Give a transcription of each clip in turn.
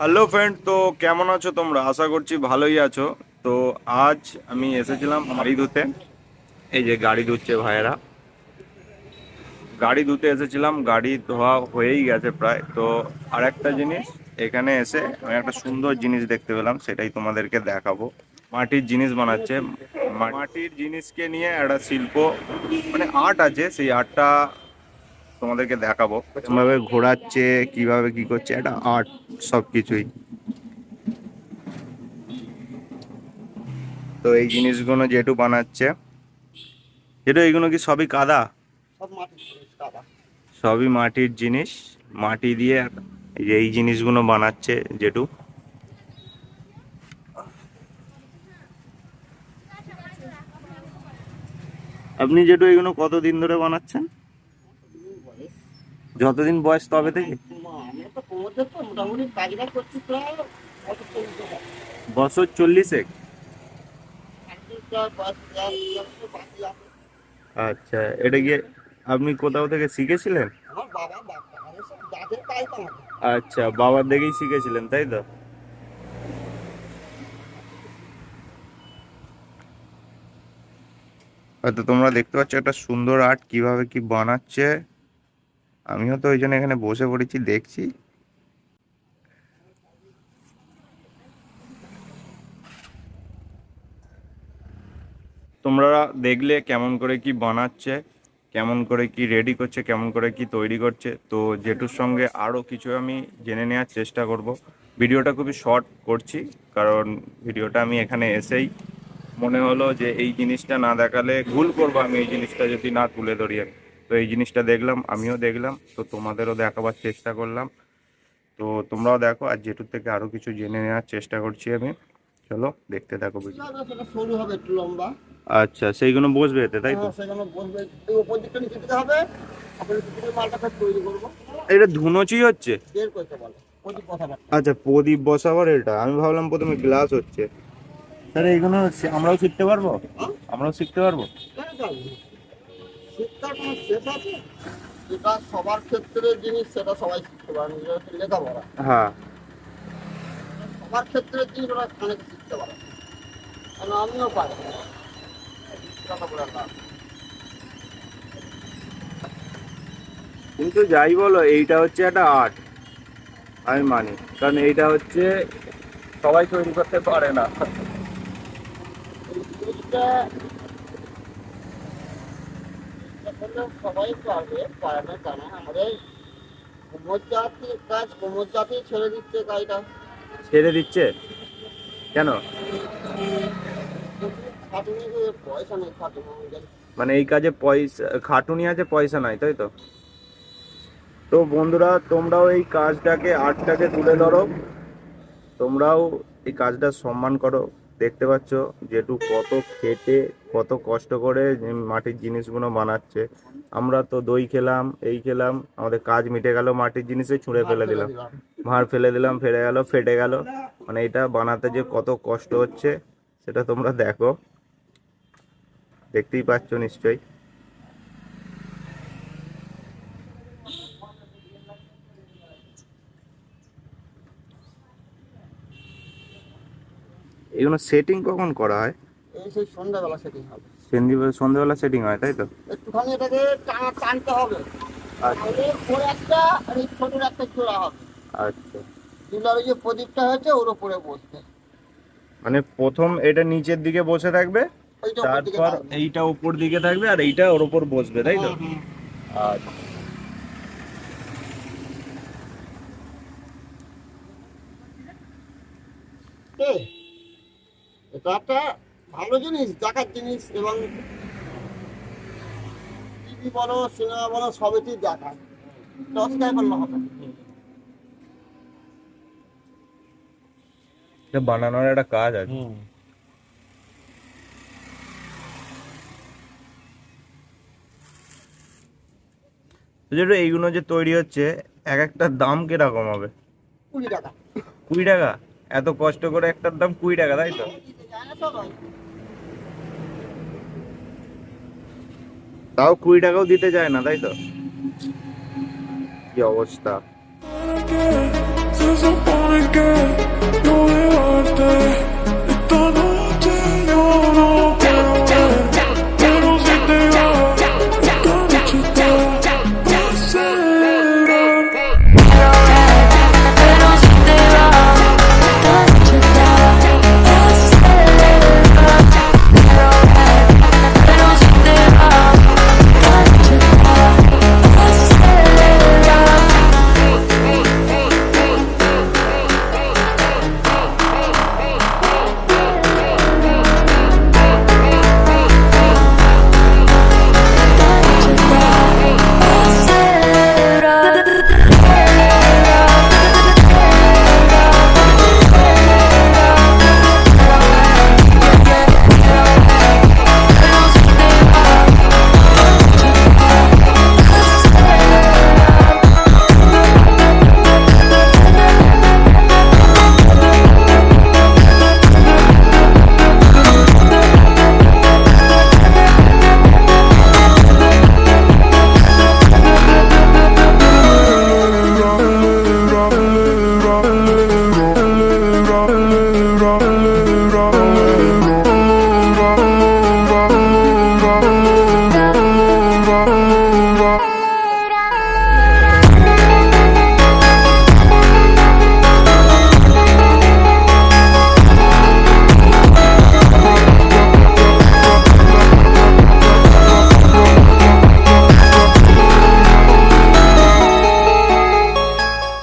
Hello friend, তো কেমন আছো তোমরা? আশা করছি ভালোই আছো। তো আজ আমি এসেছিলাম গাড়ি ধুতে। এই যে গাড়ি ধুচ্ছে ভাইয়েরা, গাড়ি ধুতে এসেছিলাম। গাড়ি ধোয়া হয়েই গেছে প্রায়। তো আর একটা জিনিস, এখানে এসে আমি একটা সুন্দর জিনিস দেখতে পেলাম, সেটাই তোমাদেরকে দেখাবো। মাটির জিনিস বানাচ্ছে। মাটির জিনিসকে নিয়ে একটা শিল্প, মানে আর্ট আছে, সেই আর্টটা তোমাদেরকে দেখাবো। কিভাবে ঘোরাচ্ছে, কিভাবে কি করছে, একটা আর্ট সবকিছুই। তো এই জিনিসগুলো যেটু বানাচ্ছে, যেটু এইগুলো কি সবই কাদা? সব মাটির জিনিস দাদা। সবই মাটির জিনিস। মাটি দিয়ে এই যে এই জিনিসগুলো বানাচ্ছে যেটু। আপনি যেটু এগুলো কতদিন ধরে বানাচ্ছেন? বয়স যতদিন বয়স তবে থেকে? আমি তো কোমর তো মোটামুটি কাজটা করছি প্রায় কত 40 বছর। বছর 40। প্রায় 5,000 বাকি আছে। আচ্ছা, এটা কি আপনি কোথাও থেকে শিখেছিলেন? আমার বাবা আমার সব যাদের তাই তো আমাকে। আচ্ছা, বাবার দেখেই শিখেছিলেন তাই তো? হয়তো তোমরা দেখতে পাচ্ছ একটা সুন্দর আর্ট কিভাবে কি বানাচ্ছে। আমিও তো ওই জন্য এখানে বসে পড়েছি, দেখছি। তোমরা দেখলে কেমন করে কি বানাচ্ছে, কেমন করে কি রেডি করছে, কেমন করে কি তৈরি করছে। তো জেঠুর সঙ্গে আরও কিছু আমি জেনে নেওয়ার চেষ্টা করব। ভিডিওটা খুবই শর্ট করছি, কারণ ভিডিওটা আমি এখানে এসেই মনে হলো যে এই জিনিসটা না দেখালে ভুল করবো আমি, এই জিনিসটা যদি না তুলে ধরি আমি। তো এই জিনিসটা দেখলাম, আমিও দেখলাম, তো তোমাদেরও দেখাবার চেষ্টা করলাম। তো তোমরাও দেখো, আর জেঠুর থেকে আরও কিছু জেনে নেওয়ার চেষ্টা করছি আমি। চলো দেখতে থাকো ভিডিও। সেটা সরু হবে একটু লম্বা। আচ্ছা, সেইগুলো বসবে এতে তাই তো? হ্যাঁ, সেখানে বসবে। এই উপর দিকটা নিচে দিতে হবে। তারপরে ভিতরে মালটা ফের তৈরি করবো। এটা ধুনোচি হচ্ছে? বের করতে বলে প্রদীপ কথাবার্তা। আচ্ছা, প্রদীপ বসাবার এটা আমি ভাবলাম প্রথমে গ্লাস হচ্ছে। স্যার এইগুলো আমরাও শিখতে পারবো? হ্যাঁ, আমরাও শিখতে পারবো? কেন পারবো? শিক্ষার কোনো শেষ আছে? যেটা সবার ক্ষেত্রে জিনিস সেটা সবাই শিখতে পারে, যেটা হচ্ছে লেখাপড়া। হ্যাঁ। সবার ক্ষেত্রে জিনিস ওরা অনেক শিখতে পারে, কারণ আমিও পারি লেখাপড়া না। কিন্তু যাই বলো, এইটা হচ্ছে একটা আর্ট, আমি মানি। কারণ এইটা হচ্ছে সবাই তৈরি করতে পারে না। এই জিনিসটা করলে সবাই পারবে, পারে না তা না। আমাদের কোমর জাতির কাজ, কোমর জাতি ছেড়ে দিচ্ছে কাজটা। ছেড়ে দিচ্ছে কেন? খাটুনি, পয়সা নেই খাটুনি আমাদের। মানে এই কাজে পয়সা খাটুনি আছে, পয়সা নাই, তাই তো? তো বন্ধুরা, তোমরাও এই কাজটাকে, আর্টটাকে তুলে ধরো। তোমরাও এই কাজটা সম্মান করো। দেখতে পাচ্ছ যেটু কত খেটে, কত কষ্ট করে মাটির জিনিসগুলো বানাচ্ছে। আমরা তো দই খেলাম, এই খেলাম, আমাদের কাজ মিটে গেল, মাটির জিনিসে ছুঁড়ে ভার ফেলে ফেলে দিলাম। দিলাম। ভাঁড় ফেলে দিলাম, ফেলে গেল, ফেটে গেল। মানে এটা বানাতে যে কত কষ্ট হচ্ছে, সেটা তোমরা দেখো, দেখতেই পাচ্ছ নিশ্চয়ই। এগুলো সেটিং কখন করা হয়? এই সেই সন্ধ্যাবেলা সেটিং হবে। সন্ধ্যেবেলা সেটিং হয় তাই তো? একটুখানি এটাকে টানতে হবে, আচ্ছা। তাহলে ওর একটা আর এই ছোটোর একটা জোড়া হবে। আচ্ছা, চুলার ওই যে প্রদীপটা হয়েছে ওর উপরে বসবে, মানে প্রথম এটা নিচের দিকে বসে থাকবে, ওইটা উপর দিকে তারপর থাকবে। এইটা উপর দিকে থাকবে, আর এইটা ওর উপর বসবে তাই তো? হুম হুম। আচ্ছা। এ, এটা একটা ভালো জিনিস, দেখার জিনিস, এবং টিভি বলো সিনেমা বলো সবেতেই দেখায়, দশটায় পারলে হবে। এটা বানানোর একটা কাজ আছে। তো যেটা এইগুলো যে তৈরি হচ্ছে, এক একটার দাম কিরকম হবে? 20 টাকা। 20 টাকা? এত কষ্ট করে একটার দাম 20 টাকা তাই তো? জানে সবাই। তাও 20 টাকাও দিতে চায় না তাই তো? কি অবস্থা! se pone que no dejarte. Esta noche yo no quiero ver, pero si te vas, esta noche te va a acelerar. Pero si te vas, esta noche te va a acelerar. Pero si te vas, esta noche te va a acelerar.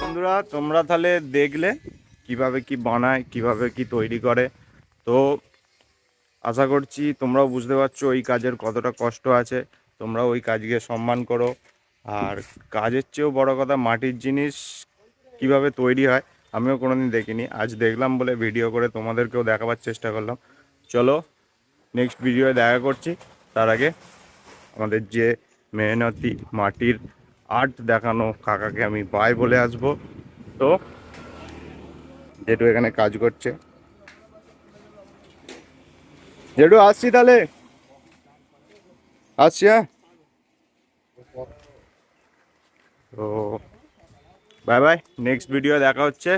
বন্ধুরা তোমরা তাহলে দেখলে কিভাবে কি বানায়, কিভাবে কি তৈরি করে। তো আশা করছি তোমরাও বুঝতে পারছো এই কাজের কতটা কষ্ট আছে। তোমরা ওই কাজকে সম্মান করো। আর কাজের চেয়েও বড় কথা, মাটির জিনিস কিভাবে তৈরি হয় আমিও কোনোদিন দেখিনি, আজ দেখলাম বলে ভিডিও করে তোমাদেরকেও দেখাবার চেষ্টা করলাম। চলো নেক্সট ভিডিওয়ে দেখা করছি। তার আগে আমাদের যে মেহনতি মাটির আর্ট দেখানো কাকাকে আমি বাই বলে আসবো। তো জেঠু এখানে কাজ করছে। জেঠু আসছি তাহলে, আসছি। হ্যাঁ, তো বাই বাই, নেক্সট ভিডিও দেখা হচ্ছে।